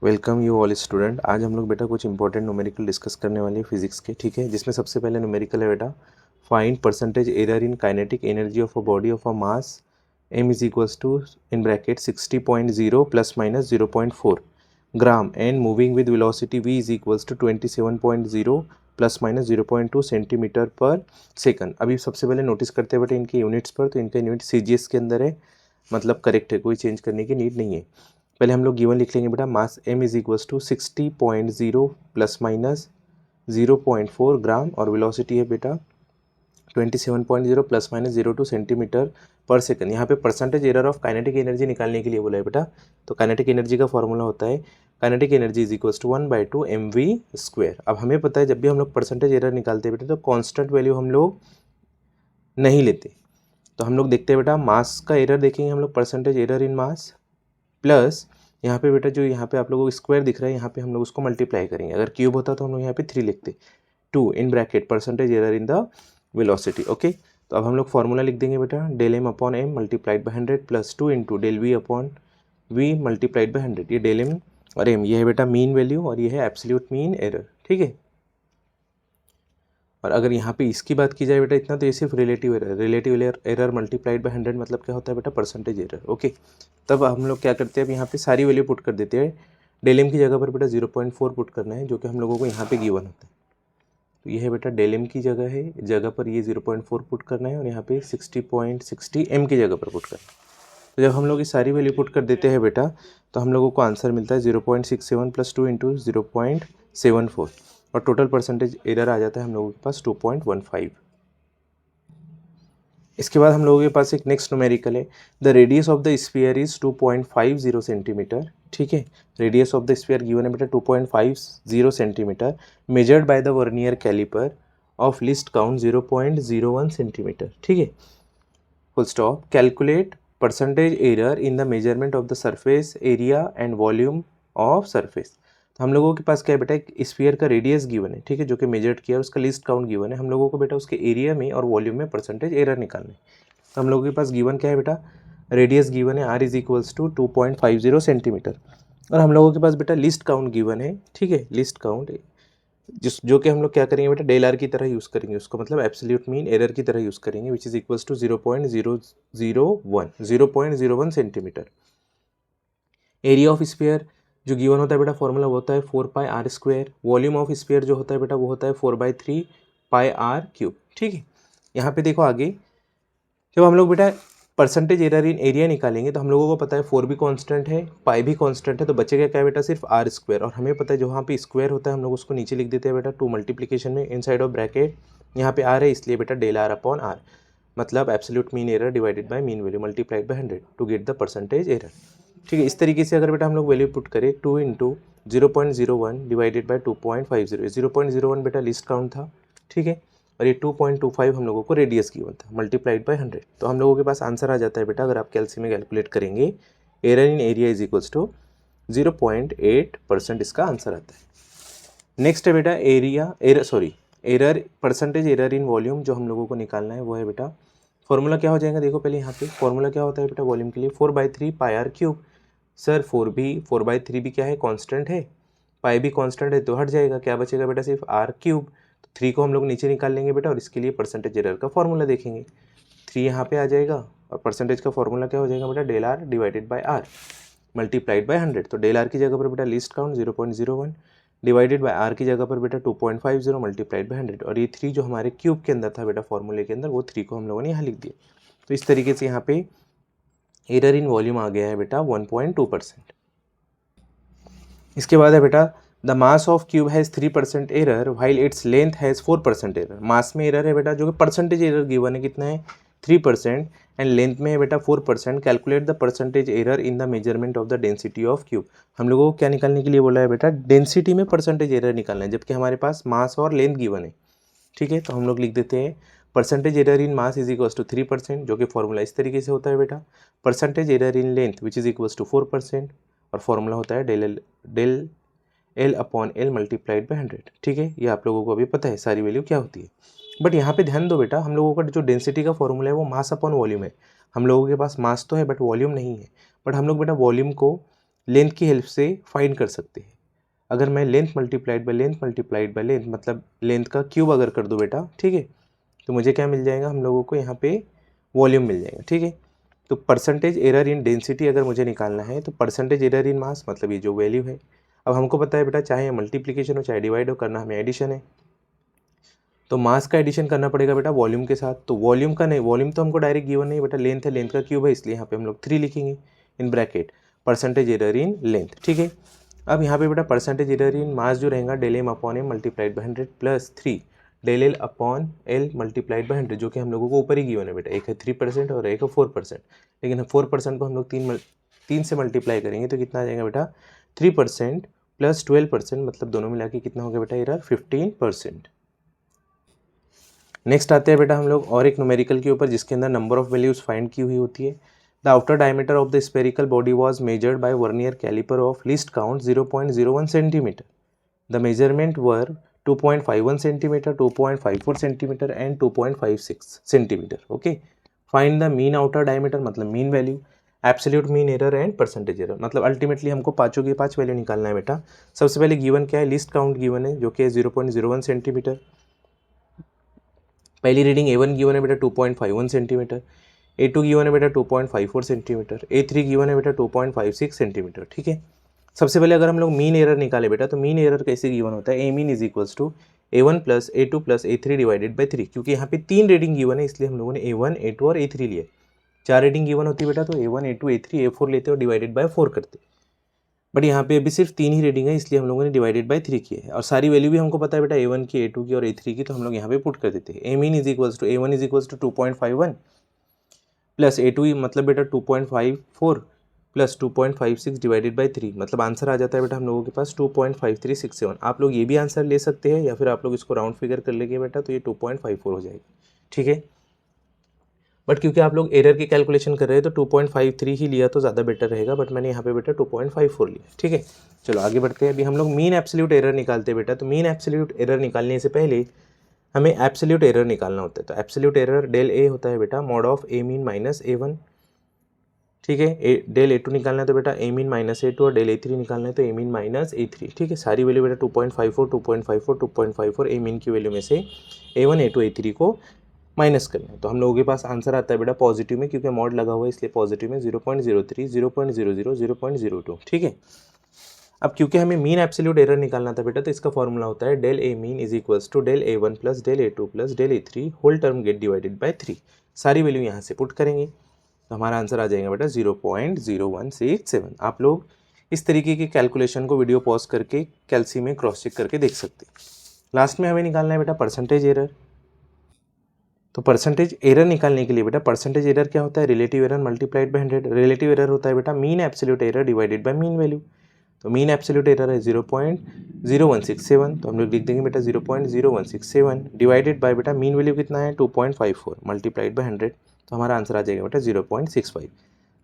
Welcome you all student. आज हम लोग बेटा कुछ इंपॉर्टेंट न्यूमेरिकल डिस्कस करने वाले हैं फिजिक्स के, ठीक है। जिसमें सबसे पहले न्यूमेरिकल है बेटा, find percentage error in kinetic energy of a body of a mass m is equals to in bracket 60.0 plus minus 0.4 gram and moving with velocity v is equals to 27.0 plus minus 0.2 centimetre पर second. अभी सबसे पहले notice करते हैं बेटा इनके units पर, तो इनका यूनिट CGS के अंदर है, मतलब करेक्ट है, कोई चेंज करने की नीड नहीं है। पहले हम लोग गिवन लिख लेंगे बेटा, mass m is equals to 60.0 plus minus 0.4 gram और वेलोसिटी है बेटा 27.0 प्लस माइनस 0.2 सेंटीमीटर पर सेकंड। यहाँ पे percentage error of kinetic energy निकालने के लिए बोला है बेटा। तो काइनेटिक एनर्जी का फॉर्मूला होता है kinetic energy is equals to 1/2 mv²। अब हमें पता है जब भी हम लोग परसेंटेज एरर निकालते हैं बेटा तो कांस्टेंट वैल्यू हम लोग नहीं लेते। तो हम लोग देखते हैं बेटा, मास का एरर देखेंगे हम लोग, percentage error in mass plus यहाँ पे बेटा जो यहाँ पे आप लोगों को स्क्वायर दिख रहा है, यहाँ पे हम लोग उसको मल्टीप्लाई करेंगे। अगर क्यूब होता तो हम लोग यहाँ पे 3 लिखते, 2 in bracket percentage error in the velocity. Okay, तो अब हम लोग फॉर्मूला लिख देंगे बेटा, del M upon M multiplied by 100 plus 2 into del V upon V multiplied by 100। ये डेल एम और एम ये है बेटा मीन वैल्यू और ये है एब्सोल्यूट मीन एरर, ठीक है। और अगर यहाँ पे इसकी बात की जाए बेटा इतना, तो ये सिर्फ रिलेटिव एरर मल्टीप्लाइड बाय 100 मतलब क्या होता है बेटा, परसेंटेज एरर। ओके, तब हम लोग क्या करते हैं, अब यहाँ पे सारी वैल्यू पुट कर देते हैं। डेल एम की जगह पर बेटा 0.4 पुट करना है, जो कि हम लोगों को यहाँ पे गिवन होता है। तो ये है बेटा डेल एम की जगह पर ये 0.4 पुट करना है और यहाँ पे 60.60 एम की जगह पर पुट करना है। तो जब हम लोग ये सारी वैल्यू पुट कर देते हैं बेटा, तो हम लोगों को आंसर मिलता है 0.67 प्लस 2 इंटू 0.74 और टोटल परसेंटेज एरर आ जाता है हम लोगों के पास 2.15। इसके बाद हम लोगों के पास एक नेक्स्ट न्यूमेरिकल है, the radius of the sphere is 2.50 centimetre, ठीक है। Radius of the sphere given है बेटा 2.50 centimetre, measured by the vernier calliper of least count 0.01 centimetre, ठीक है। Full stop. Calculate percentage error in the measurement of the surface area and volume of surface. तो हम लोगों के पास क्या है बेटा, एक स्फीयर का रेडियस गिवन है, ठीक है, जो कि मेजर्ड किया है, उसका लिस्ट काउंट गिवन है। हम लोगों को बेटा उसके एरिया में और वॉल्यूम में परसेंटेज एरर निकालना है। तो हम लोगों के पास गिवन क्या है बेटा, रेडियस गिवन है r is equals to 2.50 centimetre और हम लोगों के पास बेटा लिस्ट काउंट गिवन है, ठीक है। लिस्ट काउंट जो कि हम लोग क्या करेंगे बेटा, डेल आर की तरह यूज़ करेंगे उसको, मतलब एब्सोल्यूट मीन एरर की तरह यूज़ करेंगे, which is equals to 0.001 centimetre. Area of sphere जो गिवन होता है बेटा, फॉर्मूला वो होता है 4πr²। वॉल्यूम ऑफ स्फीयर जो होता है बेटा वो होता है 4/3πr³, ठीक है। यहाँ पे देखो आगे, जब हम लोग बेटा परसेंटेज एरर इन एरिया निकालेंगे तो हम लोगों को पता है 4 भी कांस्टेंट है, पाई भी कांस्टेंट है, तो बचेगा क्या बेटा, सिर्फ r²। और हमें पता है जो वहाँ पे स्क्वायर होता है हम लोग उसको नीचे लिख देते हैं बेटा 2 मल्टीप्लिकेशन में इनसाइड ऑफ ब्रैकेट। यहाँ पे r है इसलिए बेटा डेल आर अपॉन आर, मतलब absolute mean error divided by mean value multiplied by 100 to get the percentage error, ठीक है। इस तरीके से अगर बेटा हम लोग वैल्यू पुट करें 2 इंटू 0.01 डिवाइडेड बाई 2.50, 0.01 बेटा लिस्ट काउंट था, ठीक है, और ये 2.25 हम लोगों को रेडियस गिवन था, मल्टीप्लाइड बाय 100। तो हम लोगों के पास आंसर आ जाता है बेटा, अगर आप कैलसी में कैलकुलेट करेंगे, error in area is equals to 0.8% इसका आंसर आता है। नेक्स्ट है बेटा error percentage error in volume, जो हम लोगों को निकालना है वो है बेटा, फॉर्मूला क्या हो जाएगा, देखो पहले यहाँ पे फॉर्मूला क्या होता है बेटा वॉल्यूम के लिए, 4/3πr³। सर 4/3 भी क्या है, कांस्टेंट है, पाई भी कांस्टेंट है, तो हट जाएगा, क्या बचेगा बेटा, सिर्फ r³। तो 3 को हम लोग नीचे निकाल लेंगे बेटा और इसके लिए परसेंटेज एरर का फॉर्मूला देखेंगे, 3 यहाँ पे आ जाएगा और परसेंटेज का फॉर्मूला क्या हो जाएगा बेटा, del R divided by R multiplied by 100। तो डेल आर की जगह पर बेटा least count 0.01 divided by R की जगह पर बेटा 2.50 मल्टीप्लाइड बाय 100, और ये 3 जो हमारे क्यूब के अंदर था बेटा फॉर्मूले के अंदर, वो 3 को हम लोगों ने यहाँ लिख दिया। तो इस तरीके से यहाँ पे एरर इन वॉल्यूम आ गया है बेटा 1.2%। इसके बाद है बेटा, the mass of cube has 3% error while its length has 4% error. Mass में एरर है बेटा, जो कि परसेंटेज एरर गिवन है कितना है, 3%, एंड लेंथ में है बेटा 4%। Calculate the percentage error in the measurement of the density of cube. हम लोगों को क्या निकालने के लिए बोला है बेटा, डेंसिटी में परसेंटेज एरर निकालना है, जबकि हमारे पास मास और लेंथ गिवन है, ठीक है। तो हम लोग लिख देते हैं percentage error in mass is equals to 3%, जो कि फॉर्मूला इस तरीके से होता है बेटा, percentage error in length which is equals to 4%, और फॉर्मूला होता है del L upon L multiplied by 100, ठीक है। ये आप लोगों को अभी पता है सारी वैल्यू क्या होती है। बट यहाँ पे ध्यान दो बेटा, हम लोगों का जो डेंसिटी का फॉर्मूला है वो मास अपॉन वॉल्यूम है। हम लोगों के पास मास तो है बट वॉल्यूम नहीं है, बट हम लोग बेटा वॉल्यूम को लेंथ की हेल्प से फाइंड कर सकते हैं। अगर मैं length multiplied by length multiplied by length मतलब लेंथ का क्यूब अगर कर दूँ बेटा, ठीक है, तो मुझे क्या मिल जाएगा, हम लोगों को यहाँ पे वॉल्यूम मिल जाएगा, ठीक है। तो परसेंटेज एरर इन डेंसिटी अगर मुझे निकालना है तो परसेंटेज एरर इन मास मतलब ये जो वैल्यू है। अब हमको पता है बेटा चाहे मल्टीप्लिकेशन हो चाहे डिवाइड हो, करना हमें एडिशन है, तो मास का एडिशन करना पड़ेगा बेटा वॉल्यूम के साथ। तो वॉल्यूम का नहीं, वॉल्यूम तो हमको डायरेक्ट गिवन नहीं बेटा, लेंथ है, लेंथ का क्यूब है, इसलिए यहाँ पे हम लोग 3 लिखेंगे इन bracket percentage error in length, ठीक है। अब यहाँ पे बेटा परसेंटेज एरर इन मास जो रहेगा del M upon M multiplied by 100 plus 3 del L upon L multiplied by 100, जो कि हम लोगों को ऊपर ही गिवन है बेटा, एक है 3% और एक है 4%, लेकिन 4% को हम लोग 3 से मल्टीप्लाई करेंगे तो कितना आ जाएगा बेटा 3% प्लस 12%, मतलब दोनों मिला के कितना हो गया बेटा एरर 15%। नेक्स्ट आते हैं बेटा हम लोग और एक न्यूमेरिकल के ऊपर जिसके अंदर नंबर ऑफ वैल्यूज फाइंड की हुई होती है। The outer diameter of the spherical body was measured by vernier calliper of least count 0.01 centimetre. The measurement were 2.51 centimetre, 2.54 centimetre and 2.56 centimetre. Okay, find the mean outer diameter मतलब mean value, absolute mean error and percentage error, मतलब ultimately हमको पाँचों की पाँच value निकालना है बेटा। सबसे पहले गिवन क्या है, लिस्ट काउंट गिवन है जो कि है 0.01 सेंटीमीटर। पहली रीडिंग A1 गिवन है बेटा 2.51 सेंटीमीटर, A2 गिवन है बेटा 2.54 सेंटीमीटर, A3 गिवन है बेटा 2.56 सेंटीमीटर, ठीक है। सबसे पहले अगर हम लोग मीन एरर निकाले बेटा तो मीन एरर कैसे गिवन होता है, a mean is equals to A1 plus A2 plus A3 divided by 3, क्योंकि यहाँ पे 3 रीडिंग गिवन है इसलिए हम लोगों ने A1 A2 और A3 लिया। 4 रीडिंग गिवन होती है बेटा तो A1 A2 A3 A4 लेते और डिवाइडेड बाय 4 करते, बट यहाँ पे अभी सिर्फ 3 ही रीडिंग है इसलिए हम लोगों ने डिवाइडेड बाय 3 किया है, और सारी वैल्यू भी हमको पता है बेटा A1 की A2 की और A3 की, तो हम लोग यहाँ पे पुट कर देते हैं। A mean is equals to A1 is equals to 2.51 plus A2 मतलब बेटा 2.54 प्लस 2.56 डिवाइडेड बाई 3, मतलब आंसर आ जाता है बेटा हम लोगों के पास 2.5367। आप लोग ये भी आंसर ले सकते हैं या फिर आप लोग इसको राउंड फिगर कर लेंगे बेटा तो ये 2.54 हो जाएगी, ठीक है। बट क्योंकि आप लोग एरर की कैलकुलेशन कर रहे हैं तो 2.53 ही लिया तो ज़्यादा बेटर रहेगा, बट मैंने यहाँ पे बेटा 2.54 लिया, ठीक है। चलो आगे बढ़ते हैं। अभी हम लोग मीन एब्सोल्यूट एरर निकालते हैं बेटा, तो मीन एब्सोल्यूट एरर निकालने से पहले हमें एब्सोल्यूट एरर निकालना होता है। तो एब्सोल्यूट एरर डेल ए होता है बेटा mod of A mean minus A1, ठीक है। डेल A2 निकालना है तो बेटा ए मीन माइनस A2 और डेल A3 निकालना है तो ए मीन माइनस A3, ठीक है। सारी वैल्यू बेटा 2.54 2.54 2.54 ए मीन की वैल्यू में से A1 A2 A3 को माइनस करना है, तो हम लोगों के पास आंसर आता है बेटा पॉजिटिव में, क्योंकि मॉड लगा हुआ है इसलिए पॉजिटिव में 0.03 0.00 0.02, ठीक है। अब क्योंकि हमें मीन एब्सोल्यूट एरर निकालना था बेटा तो इसका फॉर्मूला होता है del A mean is equals to del A1 plus del A2 plus del A3 whole term get divided by 3। सारी वैल्यू यहाँ से पुट करेंगे तो हमारा आंसर आ जाएगा बेटा 0.0167। आप लोग इस तरीके की कैलकुलेशन को वीडियो पॉज करके कैल्सी में क्रॉस चेक करके देख सकते हैं। लास्ट में हमें निकालना है बेटा परसेंटेज एरर। तो परसेंटेज एरर निकालने के लिए बेटा परसेंटेज एरर क्या होता है, relative error multiplied by 100। Relative error होता है बेटा mean absolute error divided by mean value. तो मीन एब्सोल्यूट एरर है 0.0167, तो हम लोग लिख देंगे बेटा 0.0167 डिवाइडेड बाय बेटा मीन वैल्यू कितना है 2.54 मल्टीप्लाइड बाय 100, तो हमारा आंसर आ जाएगा बेटा 0.65।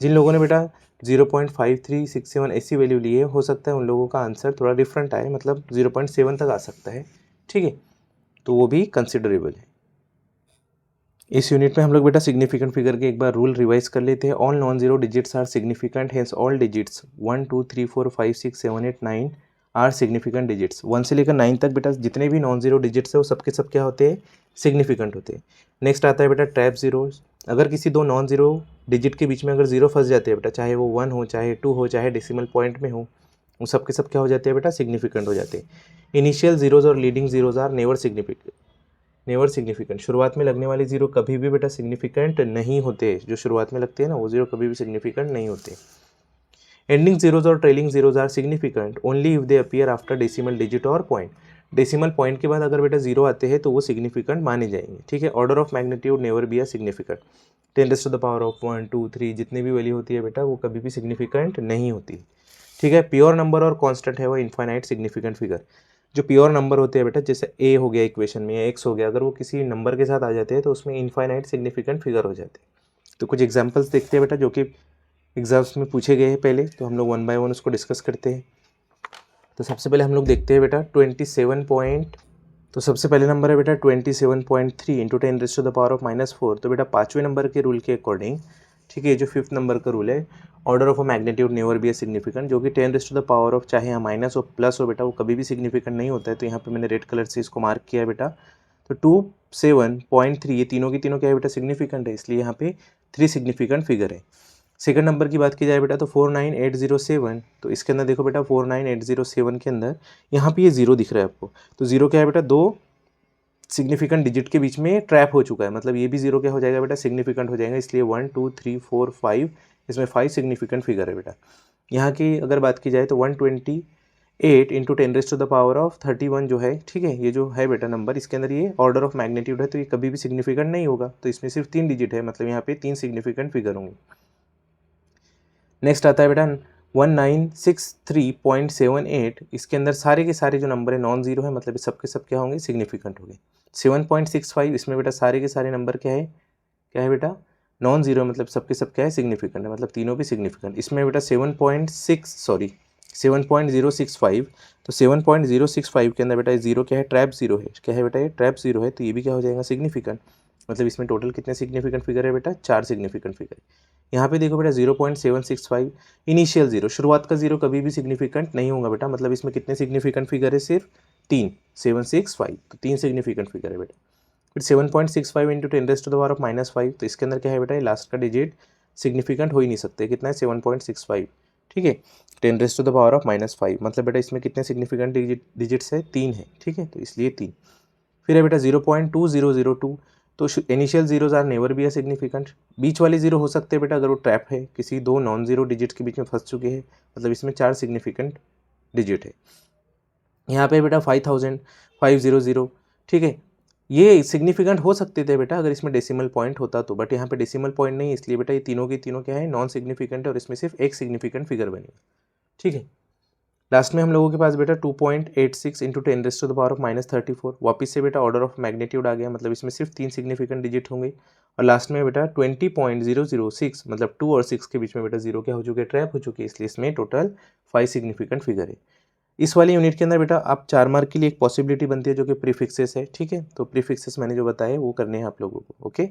जिन लोगों ने बेटा 0.5367 ऐसी वैल्यू ली है, हो सकता है उन लोगों का आंसर थोड़ा डिफरेंट आए, मतलब 0.7 तक आ सकता है, ठीक है, तो वो भी कंसिडरेबल है। इस यूनिट में हम लोग बेटा सिग्निफिकेंट फिगर के एक बार रूल रिवाइज कर लेते हैं। All non zero digits are significant, hence all digits 1 2 3 4 5 6 7 8 9 are significant digits. 1 से लेकर 9 तक बेटा जितने भी नॉन जीरो डिजिट्स है वो सबके सब क्या होते हैं, सिग्निफिकेंट होते हैं। नेक्स्ट आता है बेटा ट्रैप जीरोस। अगर किसी दो नॉन जीरो डिजिट के बीच में अगर जीरो फंस जाते हैं बेटा, चाहे वो 1 हो चाहे 2 हो चाहे डेसिमल पॉइंट में हो, वो सबके सब क्या हो जाते हैं बेटा, सिग्निफिकेंट हो जाते हैं। इनिशियल जीरोज और leading zeros are never significant. शुरुआत में लगने वाले जीरो कभी भी बेटा सिग्निफिकेंट नहीं होते, जो शुरुआत में लगते हैं ना वो जीरो कभी भी सिग्निफिकेंट नहीं होते। एंडिंग जीरोज और trailing zeros are significant only if they appear after decimal digit और पॉइंट। डेसिमल पॉइंट के बाद अगर बेटा जीरो आते हैं तो वो सिग्निफिकेंट माने जाएंगे, ठीक है। Order of magnitude never be a significant. 10⁻⁴ 2 3 जितनी भी वैल्यू होती है बेटा वो कभी भी सिग्निफिकेंट नहीं होती, ठीक है। प्योर नंबर और कांस्टेंट है वो इनफाइनाइट सिग्निफिकेंट फिगर। जो प्योर नंबर होते हैं बेटा, जैसे ए हो गया इक्वेशन में या एक्स हो गया, अगर वो किसी नंबर के साथ आ जाते हैं तो उसमें इनफाइनाइट सिग्निफिकेंट फिगर हो जाते हैं। तो कुछ एग्जांपल्स देखते हैं बेटा जो कि एग्जाम्स में पूछे गए हैं पहले, तो हम लोग 1 बाय 1 उसको डिस्कस करते हैं। तो सबसे पहले हम लोग देखते हैं बेटा 27 पॉइंट, तो सबसे पहले नंबर है बेटा 27.3 इंटू 10⁻⁴ तो बेटा 5वें नंबर के रूल के अकॉर्डिंग, ठीक है, जो 5th नंबर का रूल है, order of a magnitude never be a significant, जो कि 10 rays to the power of चाहे यहाँ माइनस हो प्लस हो बेटा, वो कभी भी सिग्निफिकेंट नहीं होता है। तो यहाँ पे मैंने रेड कलर से इसको मार्क किया है बेटा। तो 2, 7.3 ये तीनों की तीनों क्या है बेटा, सिग्निफिकेंट है, इसलिए यहाँ पे 3 सिग्निफिकेंट फिगर है। सेकंड नंबर की बात की जाए बेटा तो 49807, तो इसके अंदर देखो बेटा 49807 के अंदर यहाँ पे ये जीरो दिख रहा है आपको। तो जीरो क्या है बेटा, दो सिग्निफिकेंट डिजिट के बीच में ट्रैप हो चुका है, मतलब ये भी जीरो क्या हो जाएगा बेटा, सिग्निफिकेंट हो जाएगा, इसलिए 1 2 3 4 5 इसमें 5 सिग्निफिकेंट फिगर है बेटा। यहाँ की अगर बात की जाए तो 128 into 10 rays to the power of 31 जो है, ठीक है, ये जो है बेटा नंबर, इसके अंदर ये ऑर्डर ऑफ मैग्नीट्यूड है, तो ये कभी भी सिग्निफिकेंट नहीं होगा, तो इसमें सिर्फ 3 डिजिट है, मतलब यहाँ पे 3 सिग्निफिकेंट फिगर होंगे। नेक्स्ट आता है बेटा 1963.78, इसके अंदर सारे के सारे जो नंबर है नॉन जीरो है, मतलब सबके सब क्या होंगे, सिग्निफिकेंट होंगे। 7.65 इसमें बेटा सारे के सारे नंबर क्या है बेटा, नॉन जीरो, मतलब सबके सब क्या है, सिग्निफिकेंट है, मतलब तीनों भी सिग्निफिकेंट। इसमें बेटा 7.065, तो 7.065 के अंदर बेटा जीरो क्या है, ट्रैप जीरो है, क्या है बेटा, ये ट्रैप जीरो है, तो ये भी क्या हो जाएगा, सिग्निफिकेंट। मतलब इसमें टोटल कितने सिग्निफिकेंट फिगर है बेटा, 4 सिग्निफिकेंट फिगर। यहाँ पे देखो बेटा 0.765 इनिशियल जीरो, शुरुआत का जीरो कभी भी सिग्निफिकेंट नहीं होगा बेटा, मतलब इसमें कितने सिग्निफिकेंट फिगर है, सिर्फ 3, 765, तो 3 सिग्निफिकेंट फिगर है बेटा। फिर 7.65 into 10 rays to the power of -5, तो इसके अंदर क्या है बेटा, ये लास्ट का डिजिट सिग्निफिकेंट हो ही नहीं सकते, कितना है 7.65, ठीक है, 10 rays to the power of -5, मतलब बेटा इसमें कितने सिग्निफिकेंट डिजिट्स है, 3 है, ठीक है, तो इसलिए 3। फिर है बेटा 0.2002, तो initial zeros are never be a significant, बीच वाले जीरो हो सकते हैं बेटा अगर वो ट्रैप है, किसी दो नॉन जीरो डिजिट्स के बीच में फंस चुके हैं, मतलब इसमें 4 सिग्निफिकेंट डिजिट है। यहाँ पे बेटा 5,500, ठीक है, ये सिग्निफिकेंट हो सकते थे बेटा अगर इसमें डेसिमल पॉइंट होता तो, बट यहाँ पे डेसिमल पॉइंट नहीं है, इसलिए बेटा ये तीनों की तीनों क्या है, नॉन सिग्निफिकेंट है, और इसमें सिर्फ एक सिग्निफिकेंट फिगर बनेगा, ठीक है। लास्ट में हम लोगों के पास बेटा 2.86 into 10 rays to the power of -34, वापिस से बेटा ऑर्डर ऑफ मैग्नीट्यूड आ गया, मतलब इसमें सिर्फ 3 सिग्निफिकेंट डिजिट होंगे। और लास्ट में बेटा 20.006, मतलब 2 और 6 के बीच में बेटा जीरो क्या हो चुके, ट्रैप हो चुके, इसलिए इसमें टोटल 5 सिग्निफिकेंट फिगर है। इस वाली यूनिट के अंदर बेटा आप 4 मार्क के लिए एक पॉसिबिलिटी बनती है जो कि प्रीफिक्सेस है, ठीक है, तो प्रीफिक्सेस मैंने जो बताया वो करने हैं आप लोगों को, ओके।